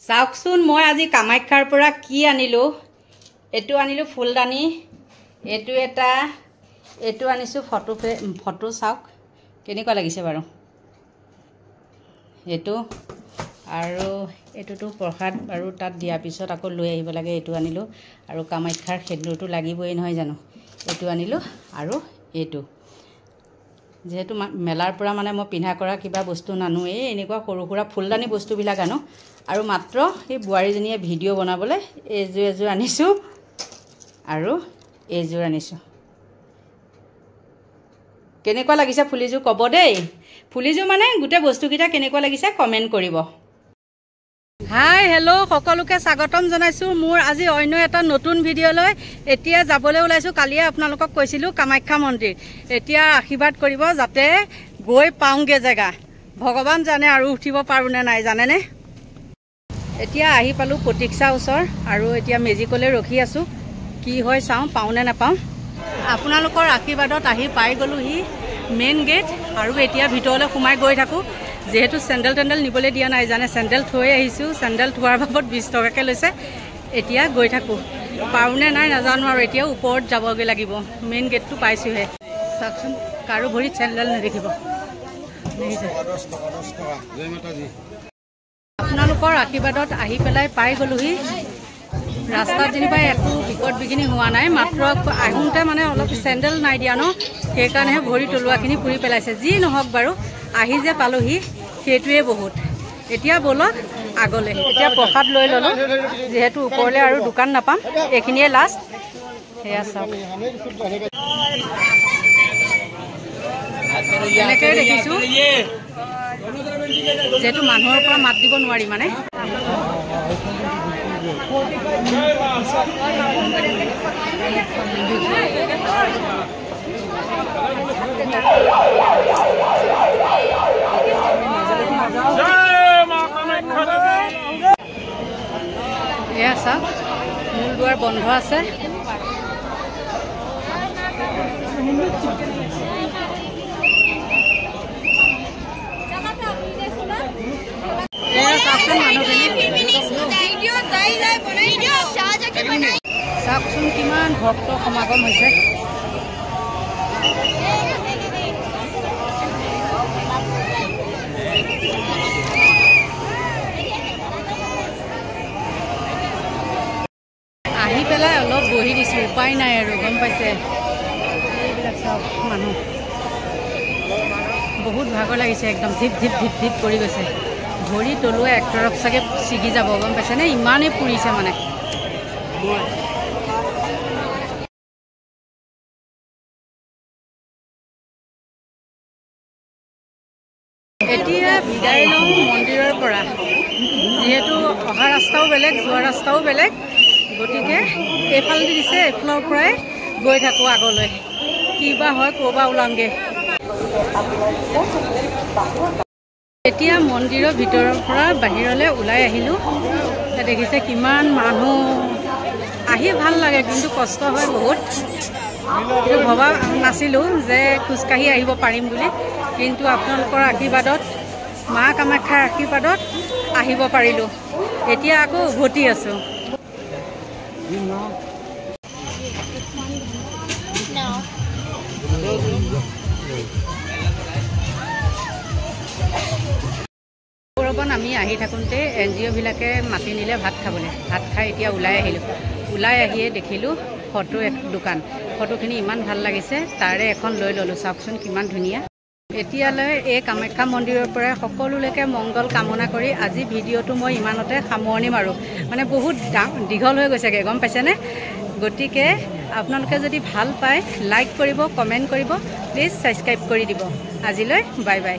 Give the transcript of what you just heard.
চাওকচোন মই আজি কামাখ্যাৰ পৰা কি আনিলো। এটো আনিলো ফুলদানি, এটো আনিছো ফটো চাওক কেনেকুৱা লাগিছে বাৰু। এটো আৰু এটোটো প্ৰসাদ আৰু তাত দিয়াৰ পিছত আকৌ লৈ আহিব লাগে। এটো আনিলো আৰু কামাখ্যাৰ সেন্দুৰটো লাগিবই নহয় জানো। এটো আনিলো আৰু এটো যেহেতু মেলাৰ পৰা মানে মই পিন্ধা কৰা কিবা বস্তু নানো, এনেকুৱা সৰু সুৰা ফুলদানি বস্তুবিলাক আনো আৰু মাত্ৰ এই বোৱাৰীজনীয়ে ভিডিঅ' বনাবলৈ এযোৰ আনিছোঁ আৰু এইযোৰ আনিছোঁ। কেনেকুৱা লাগিছে ফুলিযোৰ ক'ব দেই। ফুলিযোৰ মানে গোটেই বস্তুকেইটা কেনেকুৱা লাগিছে কমেণ্ট কৰিব। হাই হেল্ল' সকলোকে স্বাগতম জনাইছোঁ মোৰ আজি অন্য এটা নতুন ভিডিঅ'লৈ। এতিয়া যাবলৈ ওলাইছোঁ। কালিয়ে আপোনালোকক কৈছিলোঁ কামাখ্যা মন্দিৰ। এতিয়া আশীৰ্বাদ কৰিব যাতে গৈ পাওঁগৈ জেগা। ভগৱান জানে আৰু উঠিব পাৰোঁ নে নাই জানেনে। এতিয়া আহি পালোঁ প্ৰতীক্ষা ওচৰ আৰু এতিয়া মেজিকলৈ ৰখি আছোঁ। কি হয় চাওঁ, পাওঁ নে নাপাওঁ। আপোনালোকৰ আশীৰ্বাদত আহি পাই গ'লোহি মেইন গেট আৰু এতিয়া ভিতৰলৈ সোমাই গৈ থাকোঁ। যেহেতু চেণ্ডেল টেণ্ডেল নিবলৈ দিয়া নাই জানে, চেণ্ডেল থৈ আহিছোঁ। চেণ্ডেল থোৱাৰ বাবদ 20 টকাকৈ লৈছে। এতিয়া গৈ থাকোঁ, পাৰোঁ নে নাই নাজানো আৰু এতিয়া ওপৰত যাবগৈ লাগিব। মেইন গেটটো পাইছোঁহে। চাওকচোন কাৰো ভৰিত চেণ্ডেল নেদেখিব। আপোনালোকৰ আশীৰ্বাদত আহি পেলাই পাই গ'লোহি। ৰাস্তাত যেনিবা একো বিকট বিঘিনি হোৱা নাই, মাত্ৰ আহোঁতে মানে অলপ চেণ্ডেল নাই দিয়া ন, সেইকাৰণেহে ভৰি তলুৱাখিনি পুৰি পেলাইছে। যি নহওক বাৰু আহি যে পালোহি সেইটোৱে বহুত। এতিয়া ব'লক আগলৈ। এতিয়া প্ৰসাদ লৈ ল'লোঁ, যিহেতু ওপৰলৈ আৰু দোকান নাপাম, এইখিনিয়ে লাষ্ট। সেয়া চাওক এনেকৈ দেখিছোঁ। যিহেতু মানুহৰ পৰা মাত দিব নোৱাৰি মানে। এয়া চাওক মূল দুৱাৰ বন্ধ আছে। চাওকচোন কিমান ভক্ত সমাগম হৈছে। আহি পেলাই অলপ বহি দিছোঁ, উপায় নাই আৰু গম পাইছে। এইবিলাক চাওক মানুহ বহুত ভাগৰ লাগিছে, একদম ধিপ ধিপ ধিপ ধিপ কৰি গৈছে। ভৰি তলুৱা একতৰফ চাগে ছিগি যাব গম পাইছেনে, ইমানেই পুৰিছে মানে। এতিয়া বিদায় লওঁ মন্দিৰৰ পৰা। যিহেতু অহা ৰাস্তাও বেলেগ যোৱা ৰাস্তাও বেলেগ, গতিকে এইফালেদি দিছে, এইফালৰ পৰাই গৈ থাকোঁ আগলৈ। কি বা হয় ক'ৰবা ওলামগৈ। এতিয়া মন্দিৰৰ ভিতৰৰ পৰা বাহিৰলৈ ওলাই আহিলোঁ। দেখিছে কিমান মানুহ। আহি ভাল লাগে কিন্তু কষ্ট হয় বহুত। ভবা নাছিলোঁ যে খোজকাঢ়ি আহিব পাৰিম বুলি, কিন্তু আপোনালোকৰ আশীৰ্বাদত, মা কামাখ্যাৰ আশীৰ্বাদত আহিব পাৰিলোঁ। এতিয়া আকৌ উভতি আছোঁ। আমি আহি থাকোঁতে NGO বিলাকে মাতি নিলে ভাত খাবলৈ। ভাত খাই এতিয়া ওলাই আহিলোঁ। ওলাই আহিয়ে দেখিলোঁ ফটো দোকান। ফটোখিনি ইমান ভাল লাগিছে, তাৰে এখন লৈ ল'লোঁ। চাওকচোন কিমান ধুনীয়া। এতিয়ালৈ এই কামাখ্যা মন্দিৰৰ পৰাই সকলোলৈকে মংগল কামনা কৰি আজি ভিডিঅ'টো মই ইমানতে সামৰণি মাৰোঁ। মানে বহুত দীঘল হৈ গৈছেগৈ গম পাইছেনে। গতিকে আপোনালোকে যদি ভাল পায় লাইক কৰিব, কমেণ্ট কৰিব, প্লিজ ছাবস্ক্ৰাইব কৰি দিব। আজিলৈ বাই বাই।